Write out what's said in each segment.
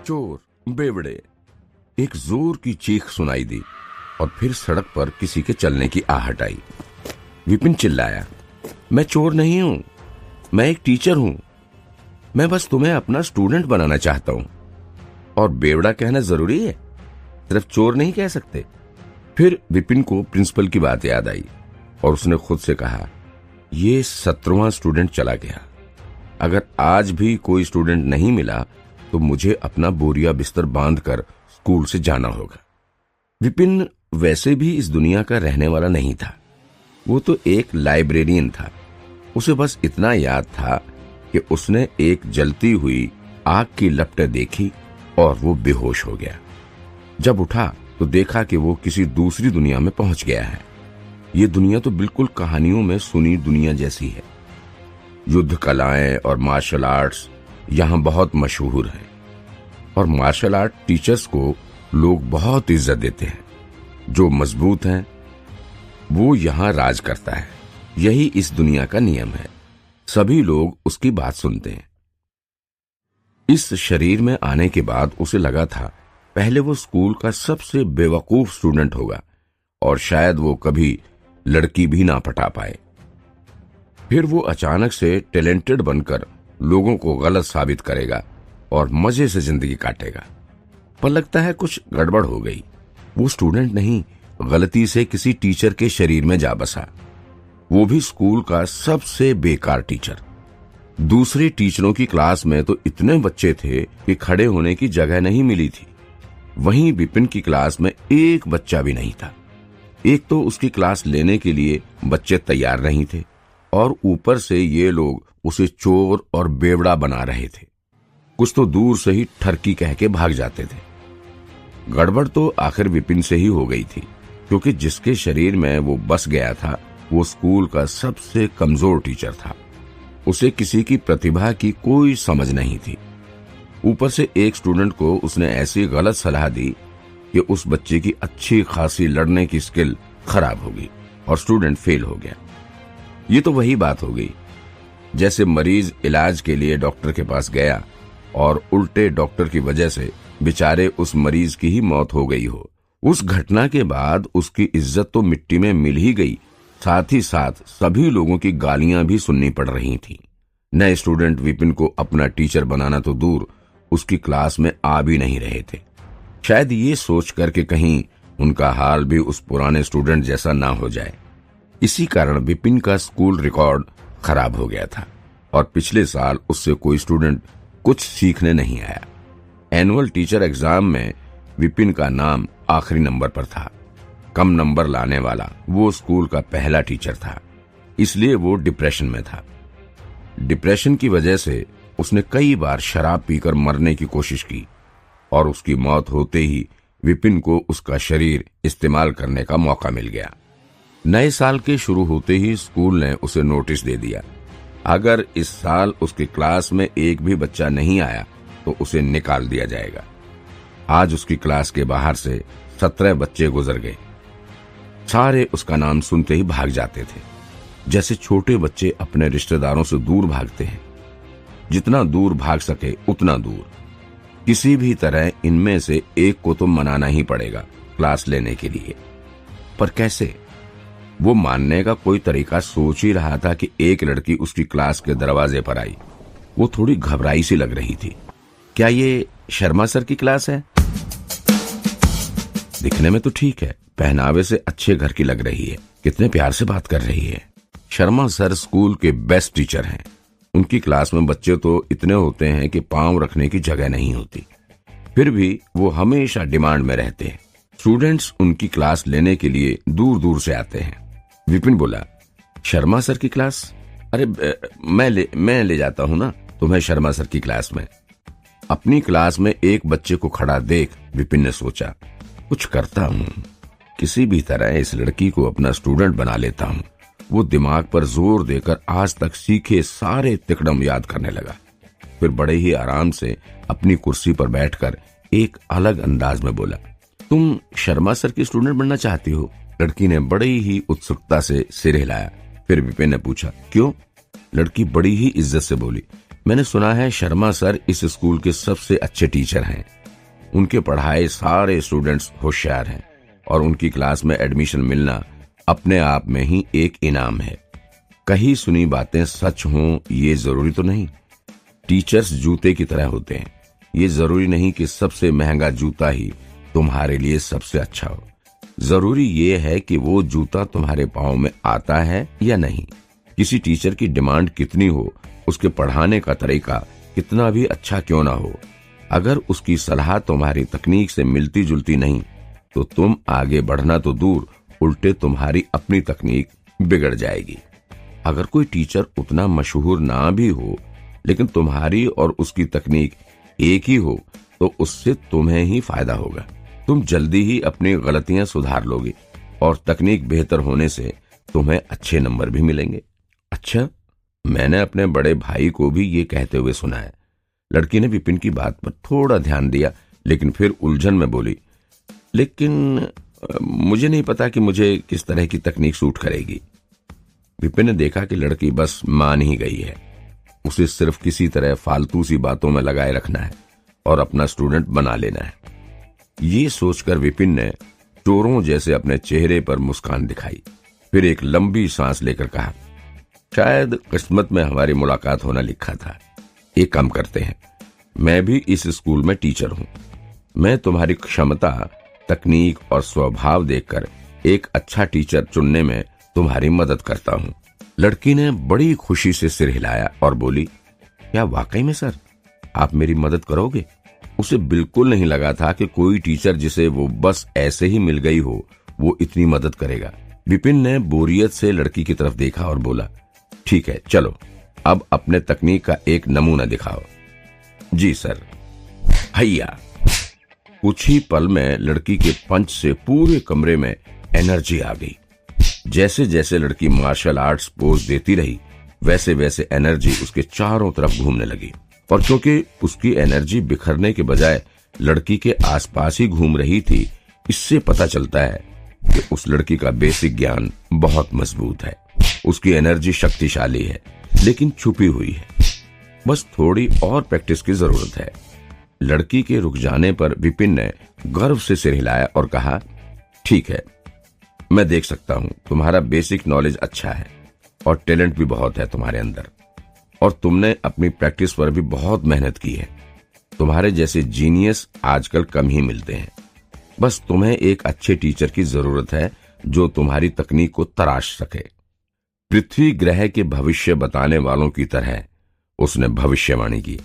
चोर, बेवड़े। एक जोर की चीख सुनाई दी और फिर सड़क पर किसी के चलने की आहट आई। विपिन चिल्लाया, मैं चोर नहीं हूं, मैं एक टीचर हूं। मैं बस तुम्हें अपना स्टूडेंट बनाना चाहता हूं। और बेवड़ा कहना जरूरी है? सिर्फ चोर नहीं कह सकते। फिर विपिन को प्रिंसिपल की बात याद आई और उसने खुद से कहा, ये 17वां स्टूडेंट चला गया। अगर आज भी कोई स्टूडेंट नहीं मिला तो मुझे अपना बोरिया बिस्तर बांधकर स्कूल से जाना होगा। विपिन वैसे भी इस दुनिया का रहने वाला नहीं था। वो तो एक लाइब्रेरियन था। उसे बस इतना याद था कि उसने एक जलती हुई आग की लपटें देखी और वो बेहोश हो गया। जब उठा तो देखा कि वो किसी दूसरी दुनिया में पहुंच गया है। ये दुनिया तो बिल्कुल कहानियों में सुनी दुनिया जैसी है। युद्ध कलाएं और मार्शल आर्ट्स यहाँ बहुत मशहूर हैं और मार्शल आर्ट टीचर्स को लोग बहुत इज्जत देते हैं। जो मजबूत हैं वो यहाँ राज करता है। यही इस दुनिया का नियम है। सभी लोग उसकी बात सुनते हैं। इस शरीर में आने के बाद उसे लगा था पहले वो स्कूल का सबसे बेवकूफ स्टूडेंट होगा और शायद वो कभी लड़की भी ना पटा पाए। फिर वो अचानक से टैलेंटेड बनकर लोगों को गलत साबित करेगा और मजे से जिंदगी काटेगा। पर लगता है कुछ गड़बड़ हो गई। वो स्टूडेंट नहीं, गलती से किसी टीचर के शरीर में जा बसा। वो भी स्कूल का सबसे बेकार टीचर। दूसरे टीचरों की क्लास में तो इतने बच्चे थे कि खड़े होने की जगह नहीं मिली थी। वहीं विपिन की क्लास में एक बच्चा भी नहीं था। एक तो उसकी क्लास लेने के लिए बच्चे तैयार नहीं थे और ऊपर से ये लोग उसे चोर और बेवड़ा बना रहे थे। कुछ तो दूर से ही ठरकी कह के भाग जाते थे। गड़बड़ तो आखिर विपिन से ही हो गई थी, क्योंकि जिसके शरीर में वो बस गया था वो स्कूल का सबसे कमजोर टीचर था। उसे किसी की प्रतिभा की कोई समझ नहीं थी। ऊपर से एक स्टूडेंट को उसने ऐसी गलत सलाह दी कि उस बच्चे की अच्छी खासी लड़ने की स्किल खराब हो गई और स्टूडेंट फेल हो गया। ये तो वही बात हो गई जैसे मरीज इलाज के लिए डॉक्टर के पास गया और उल्टे डॉक्टर की वजह से बेचारे उस मरीज की ही मौत हो गई हो। उस घटना के बाद उसकी इज्जत तो मिट्टी में मिल ही गई, साथ ही साथ सभी लोगों की गालियां भी सुननी पड़ रही थी। नए स्टूडेंट विपिन को अपना टीचर बनाना तो दूर, उसकी क्लास में आ भी नहीं रहे थे। शायद ये सोच कर के कहीं उनका हाल भी उस पुराने स्टूडेंट जैसा ना हो जाए। इसी कारण विपिन का स्कूल रिकॉर्ड खराब हो गया था और पिछले साल उससे कोई स्टूडेंट कुछ सीखने नहीं आया। एनुअल टीचर एग्जाम में विपिन का नाम आखिरी नंबर पर था। कम नंबर लाने वाला वो स्कूल का पहला टीचर था, इसलिए वो डिप्रेशन में था। डिप्रेशन की वजह से उसने कई बार शराब पीकर मरने की कोशिश की और उसकी मौत होते ही विपिन को उसका शरीर इस्तेमाल करने का मौका मिल गया। नए साल के शुरू होते ही स्कूल ने उसे नोटिस दे दिया, अगर इस साल उसकी क्लास में एक भी बच्चा नहीं आया तो उसे निकाल दिया जाएगा। आज उसकी क्लास के बाहर से 17 बच्चे गुजर गए। सारे उसका नाम सुनते ही भाग जाते थे, जैसे छोटे बच्चे अपने रिश्तेदारों से दूर भागते हैं। जितना दूर भाग सके उतना दूर। किसी भी तरह इनमें से एक को तो मनाना ही पड़ेगा क्लास लेने के लिए। पर कैसे? वो मानने का कोई तरीका सोच ही रहा था कि एक लड़की उसकी क्लास के दरवाजे पर आई। वो थोड़ी घबराई सी लग रही थी। क्या ये शर्मा सर की क्लास है? दिखने में तो ठीक है, पहनावे से अच्छे घर की लग रही है, कितने प्यार से बात कर रही है। शर्मा सर स्कूल के बेस्ट टीचर हैं। उनकी क्लास में बच्चे तो इतने होते हैं कि पांव रखने की जगह नहीं होती। फिर भी वो हमेशा डिमांड में रहते हैं। स्टूडेंट्स उनकी क्लास लेने के लिए दूर दूर से आते हैं। विपिन बोला, शर्मा सर की क्लास? अरे मैं ले जाता हूँ ना तुम्हें शर्मा सर की क्लास में। अपनी क्लास में एक बच्चे को खड़ा देख विपिन ने सोचा, कुछ करता हूँ, किसी भी तरह इस लड़की को अपना स्टूडेंट बना लेता हूँ। वो दिमाग पर जोर देकर आज तक सीखे सारे तिकड़म याद करने लगा। फिर बड़े ही आराम से अपनी कुर्सी पर बैठकर एक अलग अंदाज में बोला, तुम शर्मा सर की स्टूडेंट बनना चाहती हो? लड़की ने बड़ी ही उत्सुकता से सिर हिलाया। फिर विपिन ने पूछा, क्यों? लड़की बड़ी ही इज्जत से बोली, मैंने सुना है शर्मा सर इस स्कूल के सबसे अच्छे टीचर हैं। उनके पढ़ाए सारे स्टूडेंट्स होशियार हैं और उनकी क्लास में एडमिशन मिलना अपने आप में ही एक इनाम है। कही सुनी बातें सच हों ये जरूरी तो नहीं। टीचर्स जूते की तरह होते हैं। ये जरूरी नहीं कि सबसे महंगा जूता ही तुम्हारे लिए सबसे अच्छा हो। जरूरी ये है कि वो जूता तुम्हारे पाँव में आता है या नहीं। किसी टीचर की डिमांड कितनी हो, उसके पढ़ाने का तरीका कितना भी अच्छा क्यों ना हो, अगर उसकी सलाह तुम्हारी तकनीक से मिलती जुलती नहीं तो तुम आगे बढ़ना तो दूर, उल्टे तुम्हारी अपनी तकनीक बिगड़ जाएगी। अगर कोई टीचर उतना मशहूर ना भी हो लेकिन तुम्हारी और उसकी तकनीक एक ही हो तो उससे तुम्हें ही फायदा होगा। तुम जल्दी ही अपनी गलतियां सुधार लोगे और तकनीक बेहतर होने से तुम्हें अच्छे नंबर भी मिलेंगे। अच्छा, मैंने अपने बड़े भाई को भी ये कहते हुए सुना है। लड़की ने विपिन की बात पर थोड़ा ध्यान दिया लेकिन फिर उलझन में बोली, लेकिन मुझे नहीं पता कि मुझे किस तरह की तकनीक सूट करेगी। विपिन ने देखा कि लड़की बस मान ही गई है। उसे सिर्फ किसी तरह फालतू सी बातों में लगाए रखना है और अपना स्टूडेंट बना लेना है। ये सोचकर विपिन ने चोरों जैसे अपने चेहरे पर मुस्कान दिखाई, फिर एक लंबी सांस लेकर कहा, शायद किस्मत में हमारी मुलाकात होना लिखा था। एक काम करते हैं, मैं भी इस स्कूल में टीचर हूँ। मैं तुम्हारी क्षमता, तकनीक और स्वभाव देखकर एक अच्छा टीचर चुनने में तुम्हारी मदद करता हूँ। लड़की ने बड़ी खुशी से सिर हिलाया और बोली, क्या वाकई में सर आप मेरी मदद करोगे? उसे बिल्कुल नहीं लगा था कि कोई टीचर जिसे वो बस ऐसे ही मिल गई हो वो इतनी मदद करेगा। विपिन ने बोरियत से लड़की की तरफ देखा और बोला, ठीक है चलो अब अपने तकनीक का एक नमूना दिखाओ। जी सर। हैया। कुछ ही पल में लड़की के पंच से पूरे कमरे में एनर्जी आ गई। जैसे जैसे लड़की मार्शल आर्ट्स पोज देती रही वैसे वैसे एनर्जी उसके चारों तरफ घूमने लगी, और क्योंकि उसकी एनर्जी बिखरने के बजाय लड़की के आसपास ही घूम रही थी, इससे पता चलता है कि उस लड़की का बेसिक ज्ञान बहुत मजबूत है। उसकी एनर्जी शक्तिशाली है लेकिन छुपी हुई है। बस थोड़ी और प्रैक्टिस की जरूरत है। लड़की के रुक जाने पर विपिन ने गर्व से सिर हिलाया और कहा, ठीक है, मैं देख सकता हूं तुम्हारा बेसिक नॉलेज अच्छा है और टैलेंट भी बहुत है तुम्हारे अंदर, और तुमने अपनी प्रैक्टिस पर भी बहुत मेहनत की है। तुम्हारे जैसे जीनियस आजकल कम ही मिलते हैं। बस तुम्हें एक अच्छे टीचर की जरूरत है जो तुम्हारी तकनीक को तराश सके। पृथ्वी ग्रह के भविष्य बताने वालों की तरह उसने भविष्यवाणी की।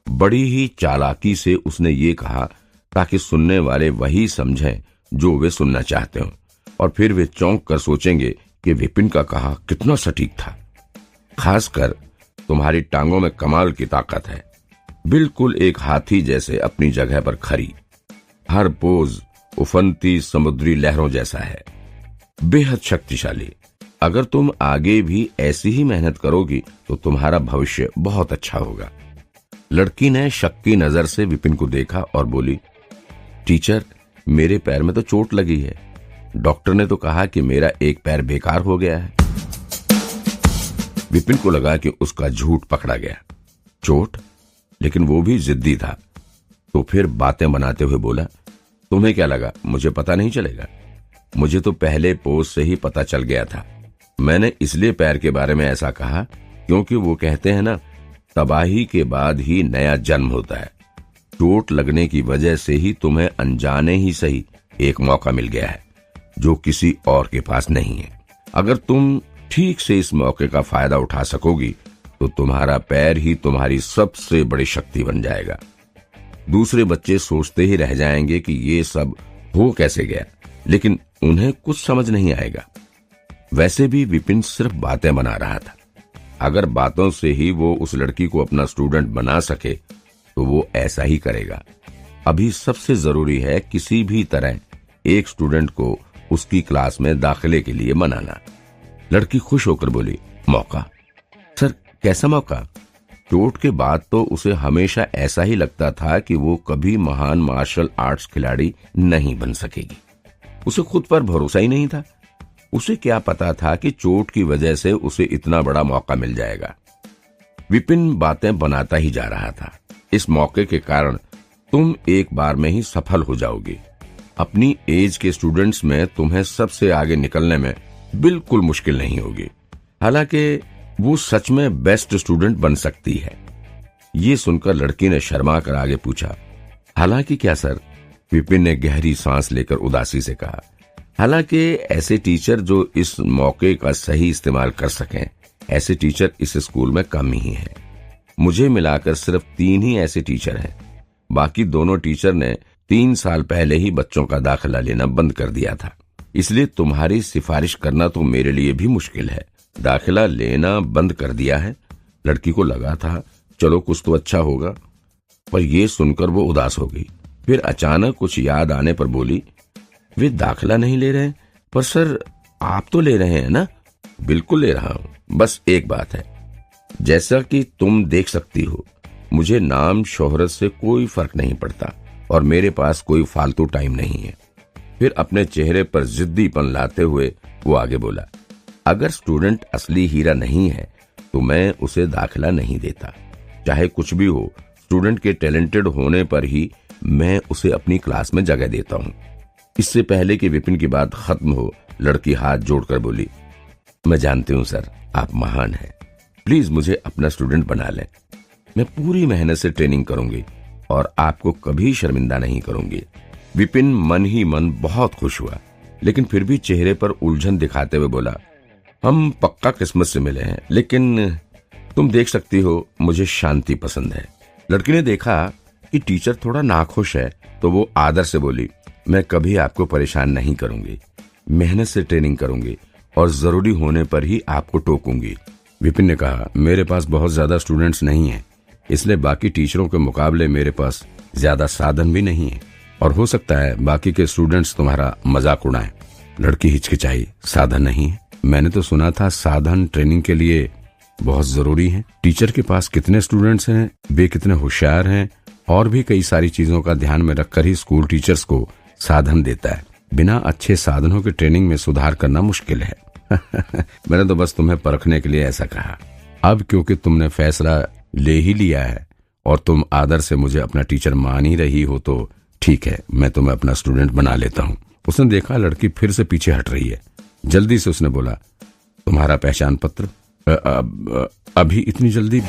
बड़ी ही चालाकी से उसने ये कहा ताकि सुनने वाले वही समझें जो वे सुनना चाहते हो, और फिर वे चौंक कर सोचेंगे कि विपिन का कहा कितना सटीक था। खासकर तुम्हारी टांगों में कमाल की ताकत है, बिल्कुल एक हाथी जैसे अपनी जगह पर खड़ी। हर पोज उफनती समुद्री लहरों जैसा है, बेहद शक्तिशाली। अगर तुम आगे भी ऐसी ही मेहनत करोगी तो तुम्हारा भविष्य बहुत अच्छा होगा। लड़की ने शक की नजर से विपिन को देखा और बोली, टीचर मेरे पैर में तो चोट लगी है। डॉक्टर ने तो कहा कि मेरा एक पैर बेकार हो गया है। विपिन को लगा कि उसका झूठ पकड़ा गया। चोट? लेकिन वो भी जिद्दी था, तो फिर बातें बनाते हुए बोला, तुम्हें क्या लगा मुझे पता नहीं चलेगा? मुझे तो पहले पोज से ही पता चल गया था। मैंने इसलिए पैर के बारे में ऐसा कहा क्योंकि वो कहते हैं ना, तबाही के बाद ही नया जन्म होता है। चोट लगने की वजह से ही तुम्हें अनजाने ही सही एक मौका मिल गया है जो किसी और के पास नहीं है। अगर तुम ठीक से इस मौके का फायदा उठा सकोगी तो तुम्हारा पैर ही तुम्हारी सबसे बड़ी शक्ति बन जाएगा। दूसरे बच्चे सोचते ही रह जाएंगे कि ये सब हो कैसे गया, लेकिन उन्हें कुछ समझ नहीं आएगा। वैसे भी विपिन सिर्फ बातें बना रहा था। अगर बातों से ही वो उस लड़की को अपना स्टूडेंट बना सके तो वो ऐसा ही करेगा। अभी सबसे जरूरी है किसी भी तरह एक स्टूडेंट को उसकी क्लास में दाखिले के लिए मनाना। लड़की खुश होकर बोली, मौका? सर कैसा मौका? चोट के बाद तो उसे हमेशा ऐसा ही लगता था कि वो कभी महान मार्शल आर्ट्स खिलाड़ी नहीं बन सकेगी। उसे खुद पर भरोसा ही नहीं था। उसे क्या पता था कि चोट की वजह से उसे इतना बड़ा मौका मिल जाएगा। विपिन बातें बनाता ही जा रहा था। इस मौके के कारण तुम एक बार में ही सफल हो जाओगे। अपनी एज के स्टूडेंट्स में तुम्हें सबसे आगे निकलने में बिल्कुल मुश्किल नहीं होगी। हालांकि वो सच में बेस्ट स्टूडेंट बन सकती है। ये सुनकर लड़की ने शर्मा कर आगे पूछा, हालांकि क्या सर? विपिन ने गहरी सांस लेकर उदासी से कहा, हालांकि ऐसे टीचर जो इस मौके का सही इस्तेमाल कर सकें, ऐसे टीचर इस स्कूल में कम ही हैं। मुझे मिलाकर सिर्फ 3 ही ऐसे टीचर हैं। बाकी दोनों टीचर ने 3 साल पहले ही बच्चों का दाखिला लेना बंद कर दिया था। इसलिए तुम्हारी सिफारिश करना तो मेरे लिए भी मुश्किल है। दाखिला लेना बंद कर दिया है। लड़की को लगा था चलो कुछ तो अच्छा होगा, पर यह सुनकर वो उदास हो गई। फिर अचानक कुछ याद आने पर बोली, वे दाखिला नहीं ले रहे, पर सर आप तो ले रहे हैं ना? बिल्कुल ले रहा हूं, बस एक बात है, जैसा कि तुम देख सकती हो, मुझे नाम शोहरत से कोई फर्क नहीं पड़ता और मेरे पास कोई फालतू टाइम नहीं है। फिर अपने चेहरे पर जिद्दीपन लाते हुए वो आगे बोला, अगर स्टूडेंट असली हीरा नहीं है तो मैं उसे दाखिला नहीं देता। चाहे कुछ भी हो, स्टूडेंट के टैलेंटेड होने पर ही मैं उसे अपनी क्लास में जगह देता हूँ। इससे पहले कि विपिन की बात खत्म हो, लड़की हाथ जोड़कर बोली, मैं जानती हूँ सर, आप महान हैं। प्लीज मुझे अपना स्टूडेंट बना लें। मैं पूरी मेहनत से ट्रेनिंग करूंगी और आपको कभी शर्मिंदा नहीं करूंगी। विपिन मन ही मन बहुत खुश हुआ, लेकिन फिर भी चेहरे पर उलझन दिखाते हुए बोला, हम पक्का किस्मत से मिले हैं, लेकिन तुम देख सकती हो मुझे शांति पसंद है। लड़की ने देखा कि टीचर थोड़ा नाखुश है, तो वो आदर से बोली, मैं कभी आपको परेशान नहीं करूंगी। मेहनत से ट्रेनिंग करूंगी और जरूरी होने पर ही आपको टोकूंगी। विपिन ने कहा, मेरे पास बहुत ज्यादा स्टूडेंट्स नहीं हैं, इसलिए बाकी टीचरों के मुकाबले मेरे पास ज्यादा साधन भी नहीं है और हो सकता है बाकी के स्टूडेंट्स तुम्हारा मजाक उड़ाएं। लड़की हिचकिचाई, साधन नहीं है? मैंने तो सुना था साधन ट्रेनिंग के लिए बहुत जरूरी है। टीचर के पास कितने स्टूडेंट्स हैं, वे कितने होशियार हैं, और भी कई सारी चीजों का ध्यान में रखकर ही स्कूल टीचर्स को साधन देता है। बिना अच्छे साधनों के ट्रेनिंग में सुधार करना मुश्किल है। मैंने तो बस तुम्हें परखने के लिए ऐसा कहा। अब क्योंकि तुमने फैसला ले ही लिया है और तुम आदर से मुझे अपना टीचर मान ही रही हो, तो ठीक है, मैं तुम्हें अपना स्टूडेंट बना लेता हूँ। उसने देखा लड़की फिर से पीछे हट रही है। जल्दी से उसने बोला, तुम्हारा पहचान पत्र? अभी इतनी जल्दी?